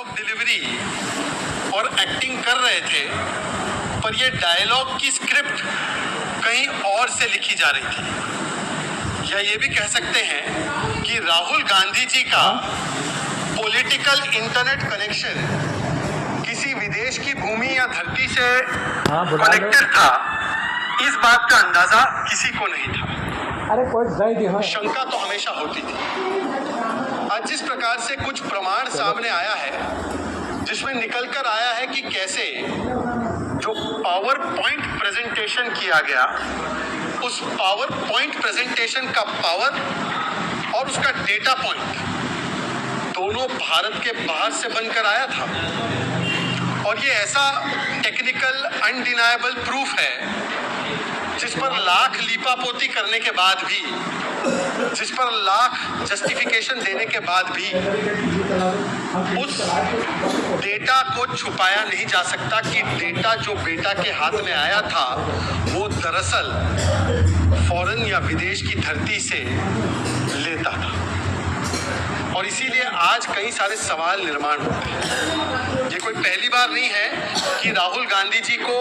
Dialogue delivery और acting कर रहे थे, पर ये डायलॉग की स्क्रिप्ट कहीं और से लिखी जा रही थी। या ये भी कह सकते हैं कि राहुल गांधी जी का पॉलिटिकल इंटरनेट कनेक्शन किसी विदेश की भूमि या धरती से कनेक्टेड था, इस बात का अंदाजा किसी को नहीं था। अरे कोई गई दी हो। शंका तो हमेशा होती थी। आज जिस प्रकार से कुछ प्रमाण सामने आया है, जिसमें निकल कर आया है कि कैसे जो पावर पॉइंट प्रेजेंटेशन किया गया, उस पावर पॉइंट प्रेजेंटेशन का पावर और उसका डेटा पॉइंट दोनों भारत के बाहर से बनकर आया था। और ये ऐसा टेक्निकल अनडिनायबल प्रूफ है जिस पर लाख लीपापोती करने के बाद भी, जिस पर लाख जस्टिफिकेशन देने के बाद भी उस डेटा को छुपाया नहीं जा सकता कि डेटा जो बेटा के हाथ में आया था वो दरअसल फॉरेन या विदेश की धरती से लेता था। और इसीलिए आज कई सारे सवाल निर्माण होते हैं। ये कोई पहली बार नहीं है कि राहुल गांधी जी को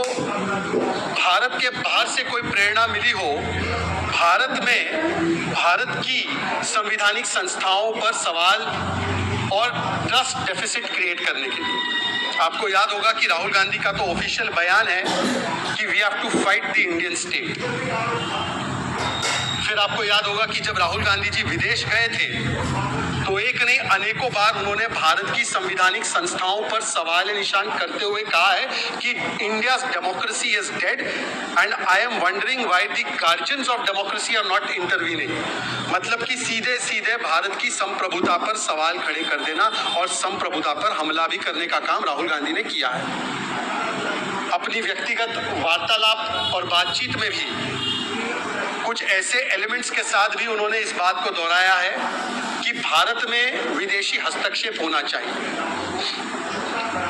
भारत के बाहर से कोई प्रेरणा मिली हो भारत में भारत की संवैधानिक संस्थाओं पर सवाल और ट्रस्ट डेफिसिट क्रिएट करने के लिए। आपको याद होगा कि राहुल गांधी का तो ऑफिशियल बयान है कि we have to fight the Indian state. फिर आपको याद होगा कि जब राहुल गांधी जी विदेश गए थे तो एक नहीं अनेकों बार उन्होंने भारत की संवैधानिक संस्थाओं पर सवाल निशान करते हुए कहा है कि India democracy is dead and I am wondering why the guardians of democracy are not intervening. मतलब कि सीधे सीधे भारत की संप्रभुता पर सवाल खड़े कर देना और संप्रभुता पर हमला भी करने का काम राहुल गांधी ने किया है। अपनी व्यक्तिगत वार्तालाप और बातचीत में भी कुछ ऐसे एलिमेंट्स के साथ भी उन्होंने इस बात को दोहराया है कि भारत में विदेशी हस्तक्षेप होना चाहिए।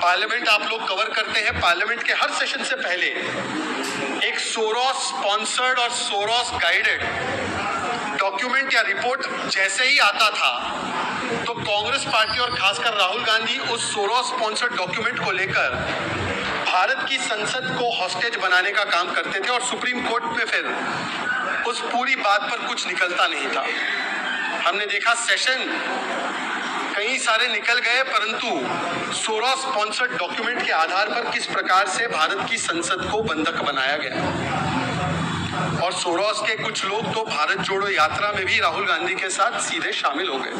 पार्लियामेंट आप लोग कवर करते हैं, पार्लियामेंट के हर सेशन से पहले एक सोरोस स्पॉन्सर्ड और सोरोस गाइडेड डॉक्यूमेंट या रिपोर्ट जैसे ही आता था तो कांग्रेस पार्टी और खासकर राहुल गांधी उस सोरोस स्पॉन्सर्ड डॉक्यूमेंट को लेकर भारत की संसद को हॉस्टेज बनाने का काम करते थे और सुप्रीम कोर्ट में फिर उस पूरी बात पर कुछ निकलता नहीं था। हमने देखा सेशन कई सारे निकल गए, परंतु सोरोस स्पॉन्सर्ड डॉक्यूमेंट के आधार पर किस प्रकार से भारत की संसद को बंधक बनाया गया। और सोरोस के कुछ लोग तो भारत जोड़ो यात्रा में भी राहुल गांधी के साथ सीधे शामिल हो गए।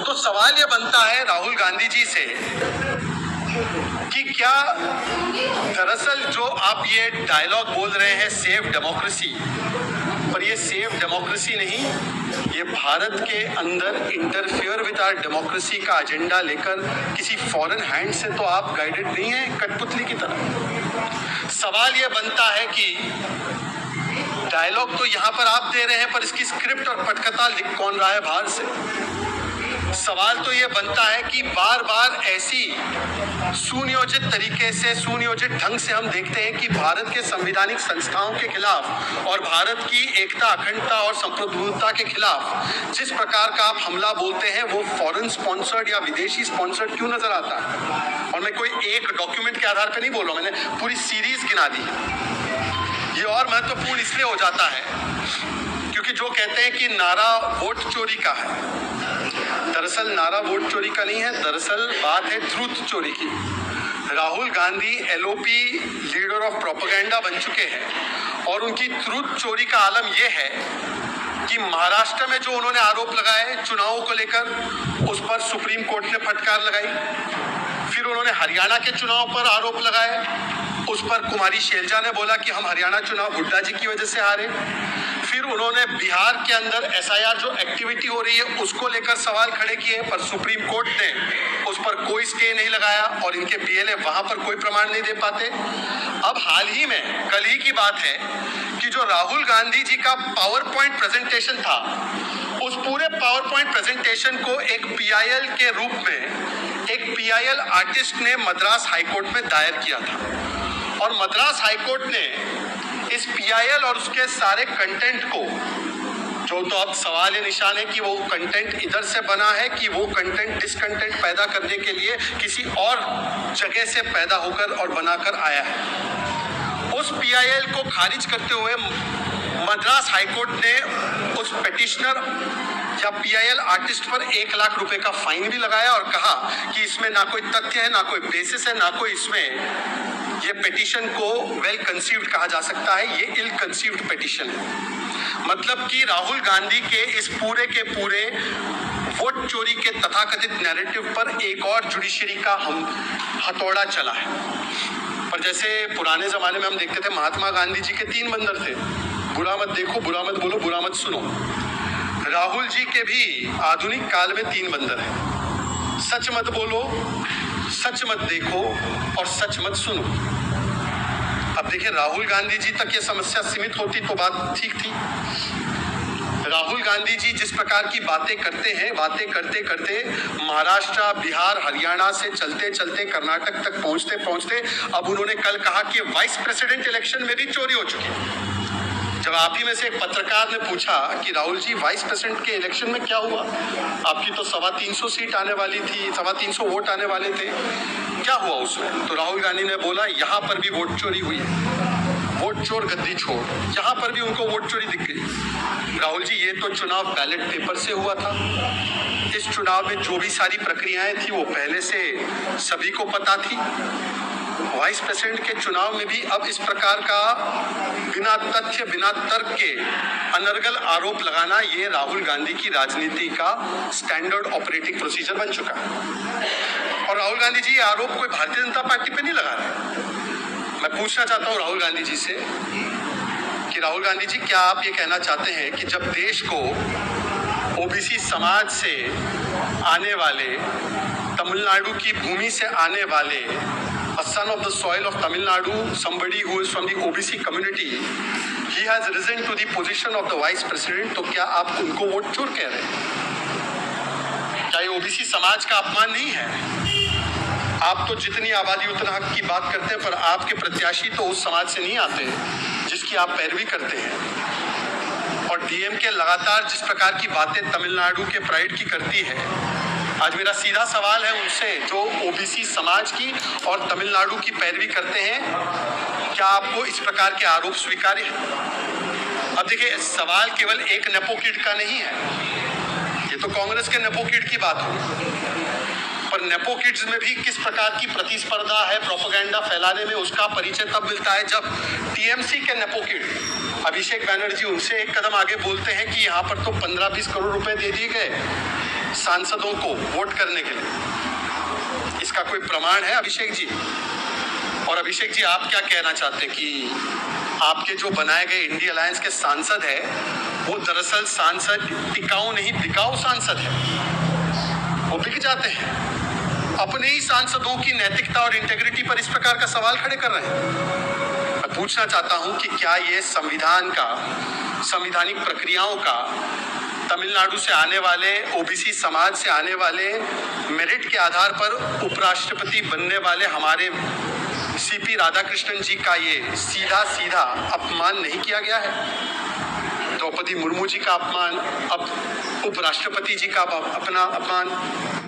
तो सवाल यह बनता है राहुल गांधी जी से कि क्या दरअसल जो आप ये डायलॉग बोल रहे हैं सेव डेमोक्रेसी, पर ये सेव डेमोक्रेसी नहीं, ये भारत के अंदर इंटरफियर विद आवर डेमोक्रेसी का एजेंडा लेकर किसी फॉरेन हैंड से तो आप गाइडेड नहीं है कठपुतली की तरह। सवाल ये बनता है कि डायलॉग तो यहाँ पर आप दे रहे हैं, पर इसकी स्क्रिप्ट और पटकथा लिख कौन रहा है बाहर से। सवाल तो ये बनता है कि बार बार ऐसी सुनियोजित तरीके से, सुनियोजित ढंग से हम देखते हैं कि भारत के संवैधानिक संस्थाओं के खिलाफ और भारत की एकता, अखंडता और संप्रभुता के खिलाफ जिस प्रकार का आप हमला बोलते हैं वो फॉरेन स्पॉन्सर्ड या विदेशी स्पॉन्सर्ड क्यों नजर आता है। और मैं कोई एक डॉक्यूमेंट के आधार पर नहीं बोल रहा हूं, मैंने पूरी सीरीज गिना दी। ये और महत्वपूर्ण इसलिए हो जाता है क्योंकि जो कहते हैं कि नारा वोट चोरी का है, दरअसल नारा वोट चोरी का नहीं है, दरअसल बात है ट्रूथ चोरी की। Rahul Gandhi LOP leader of propaganda बन चुके हैं और उनकी ट्रूथ चोरी का आलम यह है कि महाराष्ट्र में जो उन्होंने आरोप लगाए चुनावों को लेकर, उस पर सुप्रीम कोर्ट ने फटकार लगाई। फिर उन्होंने हरियाणा के चुनाव पर आरोप लगाए, उस पर कुमारी शैलजा ने बोला कि हम हरियाणा चुनाव हुड्डा जी की वजह से हारे। फिर उन्होंने बिहार के अंदर एसआईआर जो एक्टिविटी हो रही है उसको लेकर सवाल खड़े किए, पर सुप्रीम कोर्ट ने उस पर कोई स्टे नहीं लगाया और इनके पीएलए वहां पर कोई प्रमाण नहीं दे पाते। अब हाल ही में कल ही की बात है कि जो राहुल गांधी जी का पावर पॉइंट प्रेजेंटेशन था, उस पूरे पावर पॉइंट प्रेजेंटेशन को एक पीआईएल के रूप में एक पीआईएल आर्टिस्ट ने मद्रास हाईकोर्ट में दायर किया था और मद्रास हाईकोर्ट ने इस पीआईएल और उसके सारे कंटेंट को तो अब सवाल ये निशान है कि वो कंटेंट इधर से बना है कि वो कंटेंट डिसकंटेंट पैदा करने के लिए किसी और जगह से पैदा होकर और बनाकर आया है। उस पीआईएल को खारिज करते हुए मद्रास हाईकोर्ट ने उस पिटिशनर या पीआईएल आर्टिस्ट पर 1 लाख रुपए का फाइन भी लगाया और कहा कि इसमें ना कोई तथ्य है, ना कोई बेसिस है, ना कोई इसमें ये पिटिशन को वेल कंसीव्ड कहा जा सकता है, ये इल कंसीव्ड पिटिशन है। मतलब कि राहुल गांधी के इस पूरे के पूरे वोट चोरी के तथाकथित नैरेटिव पर एक और जुडिशरी का हम हथौड़ा चला है। पर जैसे पुराने जमाने में हम देखते थे महात्मा गांधी जी के 3 बंदर थे, बुरा मत देखो, बुरा मत बोलो, बुरा मत सुनो। राहुल जी के भी आधुनिक काल में 3 बंदर हैं, सच मत बोलो, सच मत देखो और सच मत सुनो। अब देखिए राहुल गांधी जी तक ये समस्या सीमित होती तो बात ठीक थी। राहुल गांधी जी जिस प्रकार की बातें करते हैं, बातें करते करते महाराष्ट्र, बिहार, हरियाणा से चलते चलते कर्नाटक तक पहुंचते पहुंचते अब उन्होंने कल कहा कि वाइस प्रेसिडेंट इलेक्शन में भी चोरी हो चुकी है। जब आप ही में से एक पत्रकार ने पूछा कि राहुल जी वाइस प्रेसिडेंट के इलेक्शन में क्या हुआ, आपकी तो 325 सीट आने वाली थी, 325 वोट आने वाले थे, क्या हुआ उसमें? तो राहुल गांधी ने बोला यहाँ पर भी वोट चोरी हुई है, वोट चोर गद्दी छोड़, यहाँ पर भी उनको वोट चोरी दिख गई। राहुल जी ये तो चुनाव बैलेट पेपर से हुआ था, इस चुनाव में जो भी सारी प्रक्रियाएं थी वो पहले से सभी को पता थी। वाइस प्रेसिडेंट के चुनाव में भी अब इस प्रकार का बिना तथ्य, बिना तर्क के अनर्गल आरोप लगाना ये राहुल गांधी की राजनीति का स्टैंडर्ड ऑपरेटिंग प्रोसीजर बन चुका है। और राहुल गांधी जी ये आरोप कोई भारतीय जनता पार्टी पे नहीं लगा रहे। मैं पूछना चाहता हूँ राहुल गांधी जी से कि राहुल गांधी जी क्या आप ये कहना चाहते हैं कि जब देश को ओबीसी समाज से आने वाले, तमिलनाडु की भूमि से आने वाले, a son of the soil of Tamil Nadu, somebody who is from the OBC community, he has risen to the position of the vice president, तो क्या आप उनको वोट चोर कह रहे हैं? क्या ये ओबीसी समाज का अपमान नहीं है? आप तो जितनी आबादी उतना हक की बात करते हैं, पर आपके प्रत्याशी तो उस समाज से नहीं आते जिसकी आप पैरवी करते हैं। और डीएमके लगातार जिस प्रकार की बातें तमिलनाडु के प्राइड की करती है, आज मेरा सीधा सवाल है उनसे जो ओबीसी समाज की और तमिलनाडु की पैरवी करते हैं, क्या आपको इस प्रकार के आरोप स्वीकार्य है? अब देखिए सवाल केवल एक नेपो किड का नहीं है, ये तो कांग्रेस के नेपो किड की बात हो, पर नेपो किड्स में भी किस प्रकार की प्रतिस्पर्धा है प्रोपेगेंडा फैलाने में, उसका परिचय तब मिलता है जब टीएमसी के नेपो किड अभिषेक बैनर्जी उनसे एक कदम आगे बोलते हैं कि यहाँ पर तो 15-20 करोड़ रुपए दे दिए गए सांसदों को वोट करने के लिए। इसका कोई प्रमाण है अभिषेक जी? और अभिषेक जी आप क्या कहना चाहते हैं कि आपके जो बनाए गए इंडिया अलायंस के सांसद है वो दरअसल सांसद टिकाऊ नहीं बिकाऊ सांसद है, वो बिक जाते हैं, अपने ही सांसदों की नैतिकता और इंटेग्रिटी पर इस प्रकार का सवाल खड़े कर रहे हैं। मैं पूछना चाहता हूं कि क्या ये संविधान का, संवैधानिक प्रक्रियाओं का तमिलनाडु से आने वाले, ओबीसी समाज से आने वाले, मेरिट के आधार पर उपराष्ट्रपति बनने वाले हमारे सीपी राधाकृष्णन जी का ये सीधा सीधा अपमान नहीं किया गया है? द्रौपदी मुर्मू जी का अपमान, अब उपराष्ट्रपति जी का अपना अपमान।